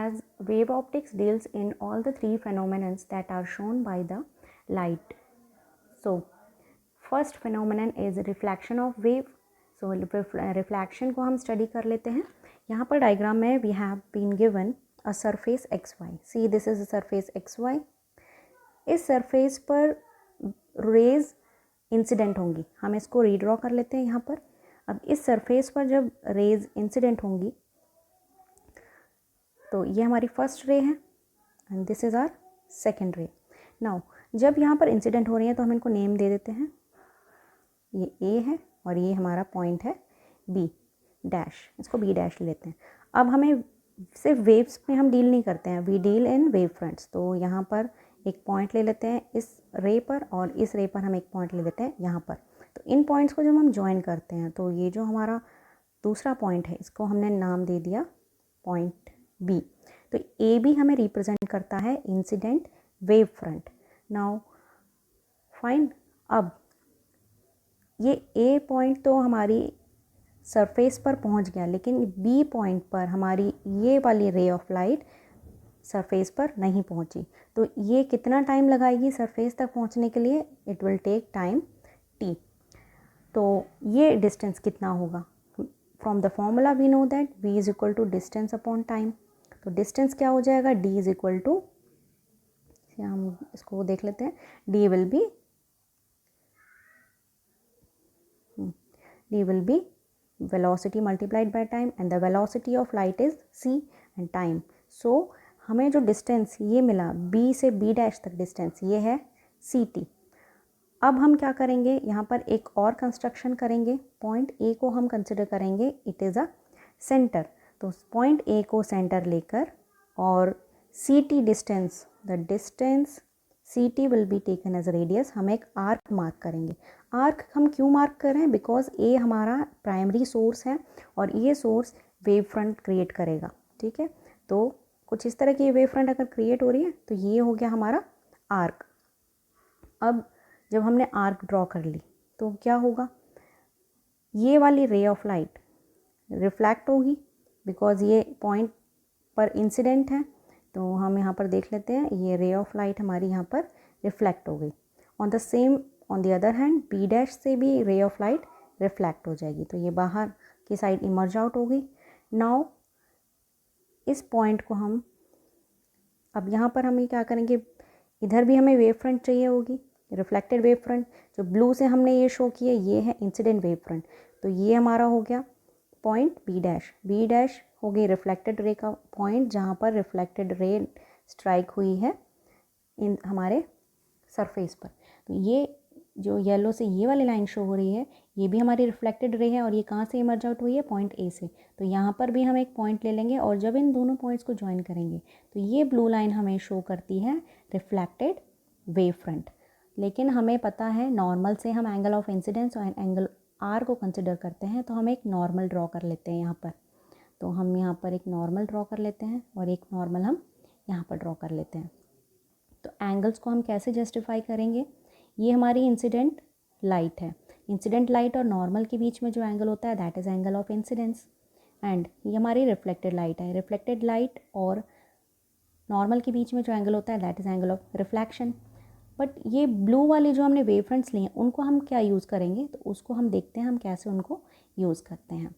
as wave optics deals in all the three phenomena that are shown by the light. So first phenomenon is reflection of wave. So reflection को हम study कर लेते हैं. यहाँ पर diagram में we have been given a surface xy. See, this is a surface xy. इस surface पर रेज इंसिडेंट होंगी. हम इसको रीड्रॉ कर लेते हैं यहाँ पर. अब इस सरफेस पर जब रेज इंसिडेंट होंगी तो ये हमारी फर्स्ट रे है and this is our second ray. Now जब यहाँ पर इंसिडेंट हो रही है तो हम इनको नेम दे देते हैं. ये ए है और ये हमारा पॉइंट है बी डैश. इसको बी डैश लेते हैं. अब हमें सिर्फ वेव्स में हम डील नहीं करते हैं, we deal in wavefronts. तो यहाँ पर एक पॉइंट ले लेते हैं इस रे पर और इस रे पर हम एक पॉइंट ले लेते हैं यहाँ पर. तो इन पॉइंट्स को जब हम ज्वाइन करते हैं तो ये जो हमारा दूसरा पॉइंट है इसको हमने नाम दे दिया पॉइंट बी. तो ए बी हमें रिप्रेजेंट करता है incident wave front. Now fine. अब ये ए पॉइंट तो हमारी सरफेस पर पहुंच गया, लेकिन बी पॉइंट पर हमारी ये वाली रे ऑफ लाइट सरफेस पर नहीं पहुंची. तो ये कितना टाइम लगाएगी सरफेस तक पहुंचने के लिए? It will take time T. तो ये डिस्टेंस कितना होगा? From the formula we know that v is equal to distance upon time. तो डिस्टेंस क्या हो जाएगा? d इज इक्वल टू, हम इसको देख लेते हैं, d will be velocity multiplied by time and the velocity of light is c and time. So हमें जो डिस्टेंस ये मिला b से b डैश तक डिस्टेंस ये है ct. अब हम क्या करेंगे? यहाँ पर एक और कंस्ट्रक्शन करेंगे. पॉइंट a को हम कंसिडर करेंगे इट इज़ अ सेंटर. तो पॉइंट a को सेंटर लेकर और ct distance, the distance ct will be taken as radius. हम एक आर्क मार्क करेंगे. आर्क हम क्यों मार्क कर रहे हैं? बिकॉज ए हमारा प्राइमरी सोर्स है और ये सोर्स वेव फ्रंट क्रिएट करेगा. ठीक है, तो कुछ इस तरह की वेव फ्रंट अगर क्रिएट हो रही है तो ये हो गया हमारा आर्क. अब जब हमने आर्क ड्रॉ कर ली तो क्या होगा? ये वाली रे ऑफ लाइट रिफ्लेक्ट होगी बिकॉज ये पॉइंट पर इंसिडेंट है. तो हम यहाँ पर देख लेते हैं, ये रे ऑफ लाइट हमारी यहाँ पर रिफ्लेक्ट हो गई. On the other hand B dash से भी रे ऑफ लाइट रिफ्लेक्ट हो जाएगी. तो ये बाहर की साइड इमर्ज आउट हो गई. नाउ इस पॉइंट को हम, अब यहाँ पर हम क्या करेंगे? इधर भी हमें वेव फ्रंट चाहिए होगी, रिफ्लेक्टेड वेव फ्रंट. जो ब्लू से हमने ये शो किया ये है इंसिडेंट वेव फ्रंट. तो ये हमारा हो गया point B dash. B dash हो गई रिफ्लेक्टेड रे का पॉइंट जहाँ पर रिफ्लेक्टेड रे स्ट्राइक हुई है इन हमारे सरफेस पर. तो ये जो येलो से ये वाली लाइन शो हो रही है ये भी हमारी रिफ्लेक्टेड रे है और ये कहाँ से इमर्ज आउट हुई है? पॉइंट ए से. तो यहाँ पर भी हम एक पॉइंट ले लेंगे और जब इन दोनों पॉइंट्स को ज्वाइन करेंगे तो ये ब्लू लाइन हमें शो करती है रिफ्लेक्टेड वेव फ्रंट. लेकिन हमें पता है नॉर्मल से हम एंगल ऑफ इंसिडेंस और एंगल आर को कंसिडर करते हैं. तो हम एक नॉर्मल ड्रॉ कर लेते हैं यहाँ पर. तो हम यहाँ पर एक नॉर्मल ड्रॉ कर लेते हैं और एक नॉर्मल हम यहाँ पर ड्रॉ कर लेते हैं. तो एंगल्स को हम कैसे जस्टिफाई करेंगे? ये हमारी इंसिडेंट लाइट है. इंसिडेंट लाइट और नॉर्मल के बीच में जो एंगल होता है that is angle of incidence. And ये हमारी रिफ्लेक्टेड लाइट है. रिफ्लेक्टेड लाइट और नॉर्मल के बीच में जो एंगल होता है that is angle of reflection. But ये ब्लू वाली जो हमने वेव फ्रंट्स लिए हैं उनको हम क्या यूज़ करेंगे? तो उसको हम देखते हैं हम कैसे उनको यूज़ करते हैं.